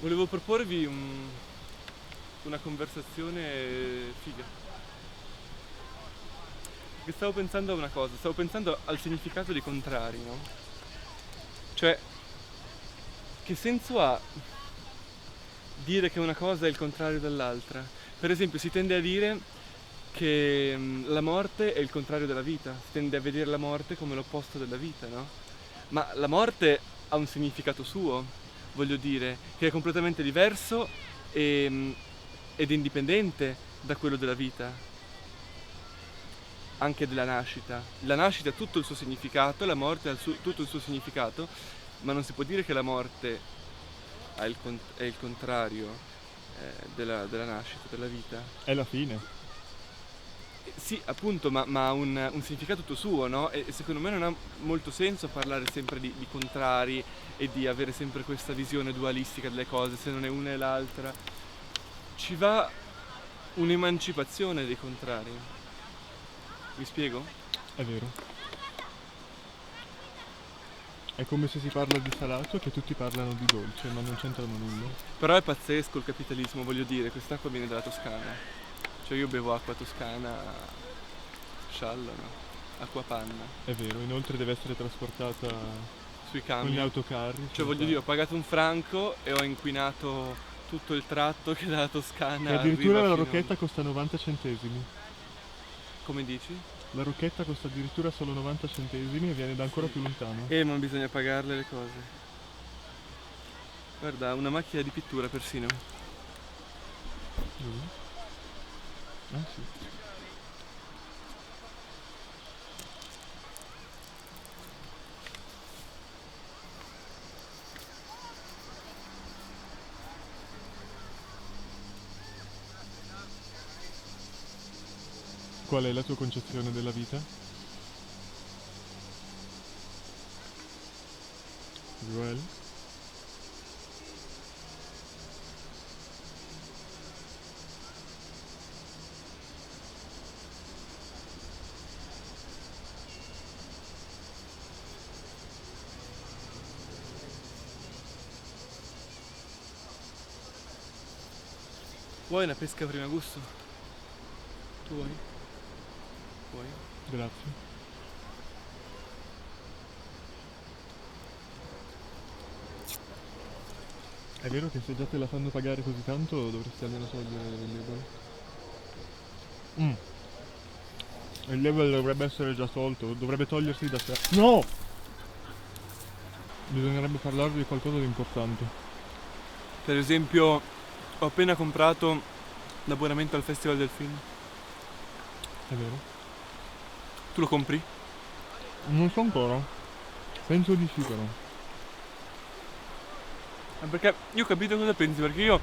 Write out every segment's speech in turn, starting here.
Volevo proporvi una conversazione figa. Perché stavo pensando a una cosa, stavo pensando al significato dei contrari, no? Cioè, che senso ha dire che una cosa è il contrario dell'altra? Per esempio, si tende a dire che la morte è il contrario della vita, si tende a vedere la morte come l'opposto della vita, no? Ma la morte ha un significato suo, voglio dire, che è completamente diverso e, ed indipendente da quello della vita, anche della nascita. La nascita ha tutto il suo significato, la morte ha tutto il suo significato, ma non si può dire che la morte è il contrario della nascita, della vita. È la fine. Sì, appunto, ma ha un significato tutto suo, no? E secondo me non ha molto senso parlare sempre di contrari e di avere sempre questa visione dualistica delle cose, se non è una e l'altra. Ci va un'emancipazione dei contrari. Mi spiego? È vero. È come se si parla di salato che tutti parlano di dolce, ma non c'entrano nulla. Però è pazzesco il capitalismo, voglio dire, quest'acqua viene dalla Toscana. Cioè io bevo acqua toscana, sciallo, no? Acqua panna, È vero, inoltre deve essere trasportata sui con gli camion. autocarri. Cioè voglio dire, ho pagato un franco e ho inquinato tutto il tratto che dalla Che Toscana addirittura arriva la fino... rocchetta costa 90 centesimi. Come dici? La rocchetta costa addirittura solo 90 centesimi e viene da ancora Sì. più lontano. Ma bisogna pagarle le cose. Guarda, una macchina di pittura persino. Dove? Ah sì. Qual è la tua concezione della vita? Joel? Vuoi una pesca prima gusto? Tu vuoi? Vuoi? Grazie. È vero che se già te la fanno pagare così tanto dovresti almeno togliere il label. Il label dovrebbe essere già tolto, dovrebbe togliersi da sé. No! Bisognerebbe parlarvi di qualcosa di importante. Per esempio, ho appena comprato l'abbonamento al Festival del Film. È vero? Tu lo compri? Non so ancora. Penso di sì però. Perché io ho capito cosa pensi, perché io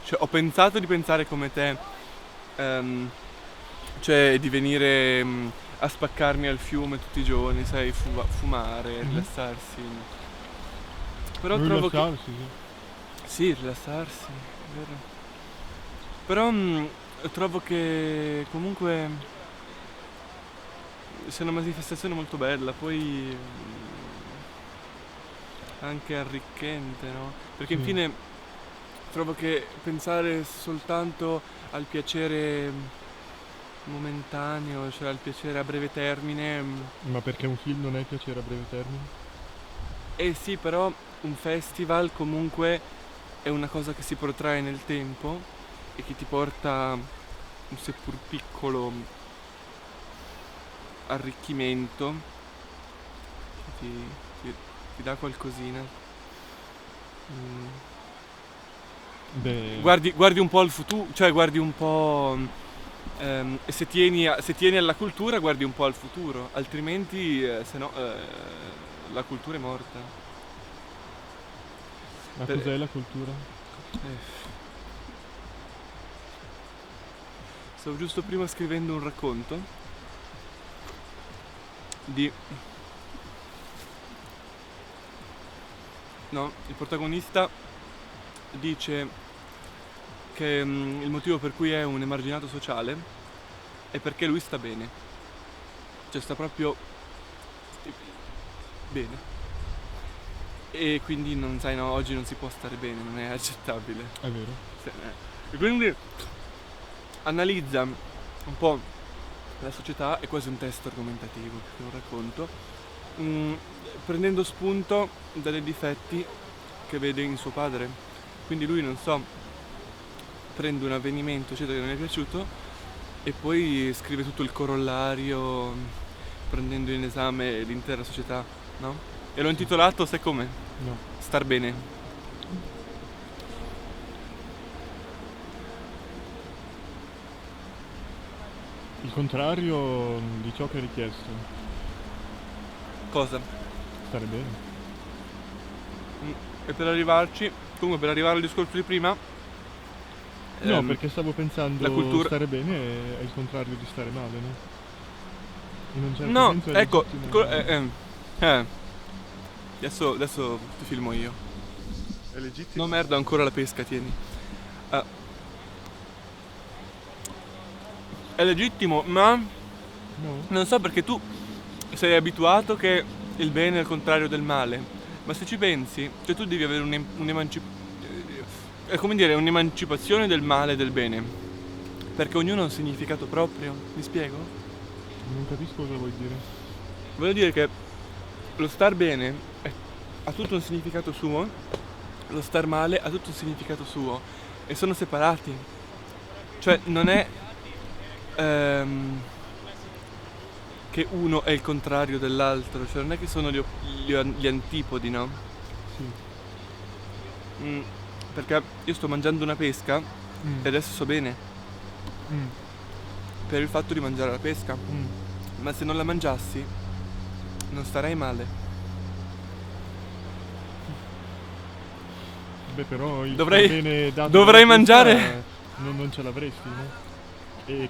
cioè, ho pensato di pensare come te, cioè di venire a spaccarmi al fiume tutti i giorni, sai, fumare, rilassarsi. Però trovo che... Rilassarsi, sì. Sì, rilassarsi, è vero. Però trovo che comunque sia una manifestazione molto bella, poi anche arricchente, no? Perché Sì. infine trovo che pensare soltanto al piacere momentaneo, cioè al piacere a breve termine, Ma perché un film non è piacere a breve termine? eh sì, però un festival comunque è una cosa che si protrae nel tempo e che ti porta un seppur piccolo arricchimento, che ti dà qualcosina. Mm. Beh, Guardi un po' al futuro, cioè guardi un po'... se tieni alla cultura guardi un po' al futuro, altrimenti se no la cultura è morta. ma Per- cos'è la cultura? eh, Stavo giusto prima scrivendo un racconto di... No, il protagonista dice che il motivo per cui è un emarginato sociale è perché lui sta bene. Cioè sta proprio bene. e quindi non sai, no, oggi non si può stare bene, non è accettabile. È vero. E quindi analizza un po' la società, è quasi un testo argomentativo, che lo racconto, prendendo spunto dai difetti che vede in suo padre. Quindi lui, non so, prende un avvenimento eccetera che non è piaciuto e poi scrive tutto il corollario prendendo in esame l'intera società, no? E l'ho intitolato, sai come? No. Star bene. Il contrario di ciò che è richiesto. Cosa? Stare bene. E per arrivarci, comunque per arrivare al discorso di prima, No, perché stavo pensando la cultura... stare bene è il contrario di stare male, no? In un certo No, senso è ecco, legittimo. adesso ti filmo io. È legittimo. No merda, ancora la pesca, tieni. È legittimo, ma No? non so perché tu sei abituato che il bene è il contrario del male. Ma se ci pensi, cioè tu devi avere è come dire, un'emancipazione del male e del bene. Perché ognuno ha un significato proprio. Mi spiego? Non capisco cosa vuoi dire. Voglio dire che lo star bene ha tutto un significato suo, lo star male ha tutto un significato suo e sono separati. Cioè non è che uno è il contrario dell'altro, cioè non è che sono gli antipodi, no? Sì. Perché io sto mangiando una pesca e adesso sto bene per il fatto di mangiare la pesca, ma se non la mangiassi non starei male. Beh, però il Dovrei- star bene dato dovrei dalla pesca, mangiare- non ce l'avresti, no? E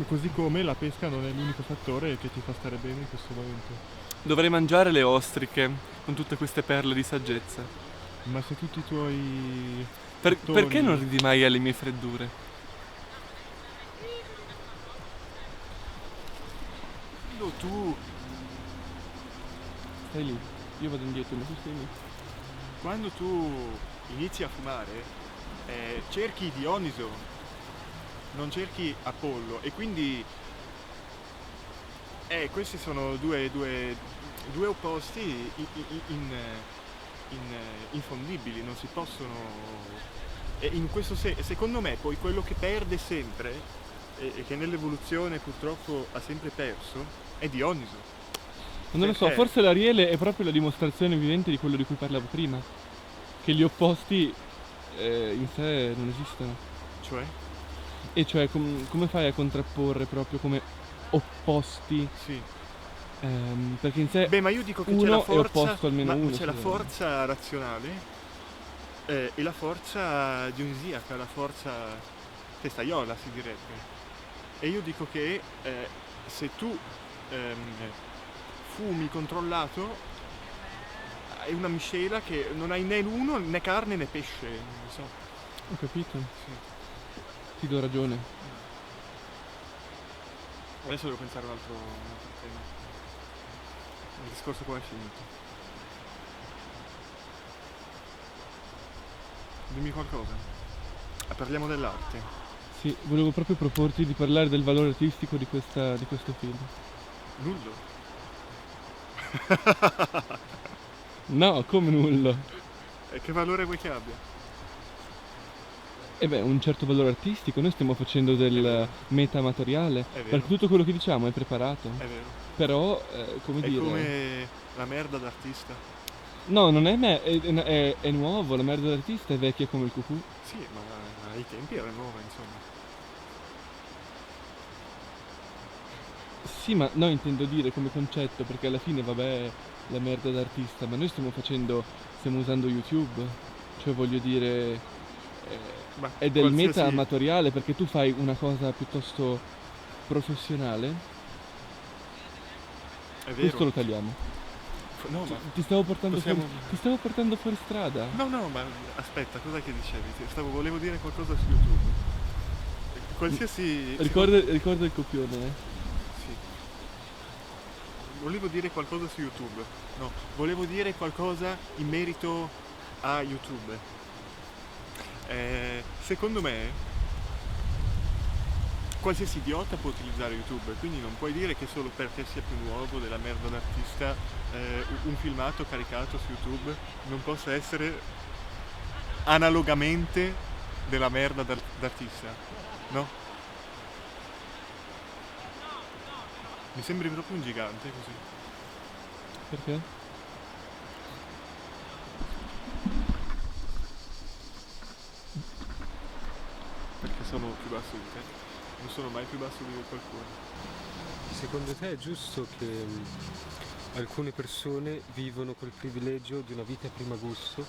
così come la pesca non è l'unico fattore che ti fa stare bene in questo momento. Dovrei mangiare le ostriche con tutte queste perle di saggezza. Ma se tutti i tuoi Perché non ridi mai alle mie freddure? tu Stai lì, io vado indietro, ma tu stai lì. quando tu inizi a fumare cerchi Dioniso, non cerchi Apollo, e quindi questi sono due opposti infondibili, non si possono. E in questo secondo me poi quello che perde sempre e che nell'evoluzione purtroppo ha sempre perso è Dioniso. Non lo so, Perché? forse l'Ariele è proprio la dimostrazione vivente di quello di cui parlavo prima. Che gli opposti in sé non esistono. Cioè? E cioè come fai a contrapporre proprio come opposti? Sì. Perché in sé Beh, ma io dico che c'è uno la è forza, opposto almeno a uno. c'è la scusa. forza razionale e la forza dionisiaca, la forza testaiola si direbbe. E io dico che se tu fumi controllato è una miscela che non hai né l'uno né carne né pesce, non so. Ho capito, Sì. ti do ragione. Adesso devo pensare a un altro tema. Il discorso come è finito? Dimmi qualcosa. Parliamo dell'arte. Sì, volevo proprio proporti di parlare del valore artistico di questo film. Nullo. No, come nullo. E che valore vuoi che abbia? E beh, un certo valore artistico, noi stiamo facendo del metamateriale, È vero. perché tutto quello che diciamo è preparato. È vero. Però, come È dire... come la merda d'artista. No, non è è nuovo, la merda dell'artista è vecchia come il cucù. Sì, ma ai tempi era nuova, insomma. Sì, ma no, intendo dire come concetto, perché alla fine, vabbè, la merda d'artista, ma noi stiamo usando YouTube, cioè voglio dire, Ma è del qualsiasi- meta amatoriale, perché tu fai una cosa piuttosto professionale. È Questo vero. lo tagliamo. No, ma... Ti stavo portando possiamo- ti stavo portando fuori strada. No, ma aspetta, cos'è che dicevi? Volevo dire qualcosa su YouTube. Qualsiasi... Ricorda il copione, Sì. volevo dire qualcosa su YouTube. No, volevo dire qualcosa in merito a YouTube. Secondo me qualsiasi idiota può utilizzare YouTube, quindi non puoi dire che solo perché sia più nuovo della merda d'artista un filmato caricato su YouTube non possa essere analogamente della merda d'artista, no? Mi sembri proprio un gigante così. Perché? Perché sono più basso di te. Non sono mai più basso di qualcuno. Secondo te è giusto che alcune persone vivono col privilegio di una vita a prima gusto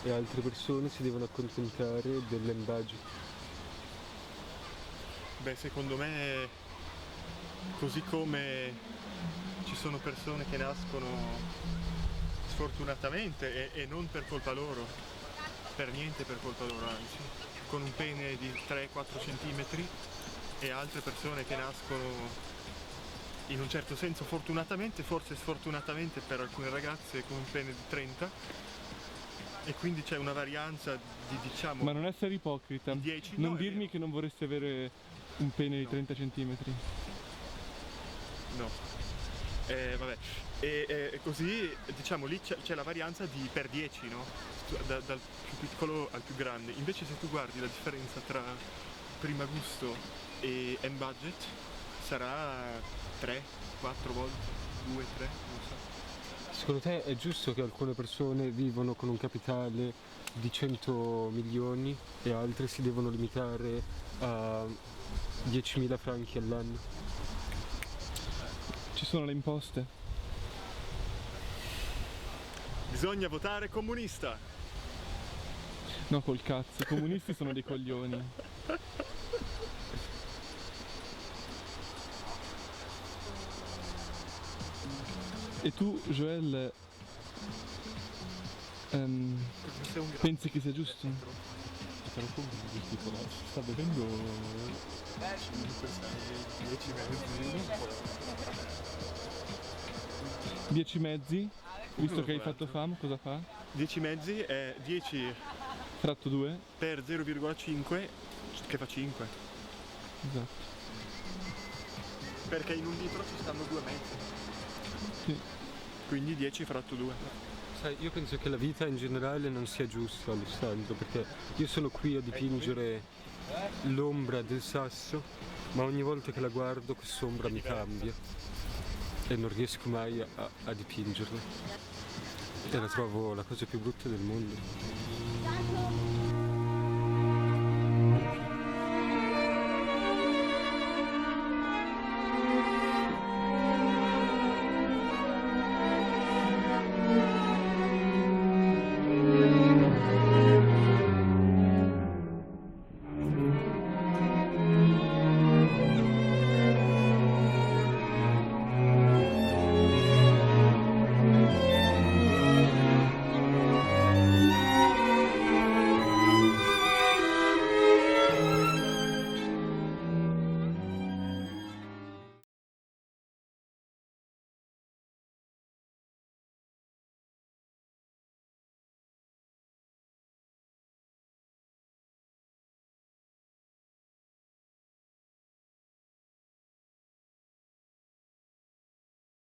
e altre persone si devono accontentare dell'embagio? Beh, secondo me, così come ci sono persone che nascono sfortunatamente e non per colpa loro, per niente per colpa loro, anzi, con un pene di 3-4 centimetri, e altre persone che nascono in un certo senso fortunatamente, forse sfortunatamente per alcune ragazze, con un pene di 30, e quindi c'è una varianza di, diciamo, Ma non essere ipocrita. di 10. Non No, è dirmi vero. che non vorresti avere un pene di No. 30 centimetri. No. Vabbè. E così, diciamo, lì c'è la varianza di per 10, no? Dal più piccolo al più grande. Invece se tu guardi la differenza tra prima gusto e end budget, sarà 3, 4 volte, 2, 3, non so. Secondo te è giusto che alcune persone vivono con un capitale di 100 milioni e altre si devono limitare a 10.000 franchi all'anno? Ci sono le imposte. Bisogna votare comunista! No, col cazzo, i comunisti sono dei coglioni. E tu, Joel, pensi che sia giusto? Sta bevendo 10 mezzi. 10 mezzi, visto che hai fatto fam, cosa fa? 10 mezzi è 10 Fratto 2? per 0,5 che fa 5. Esatto. Perché in un litro ci stanno 2 mezzi. Sì. Quindi 10 fratto 2. Sai, io penso che la vita in generale non sia giusta, Alessandro, perché io sono qui a dipingere l'ombra del sasso, ma ogni volta che la guardo quest'ombra mi cambia e non riesco mai a dipingerla. E la trovo la cosa più brutta del mondo.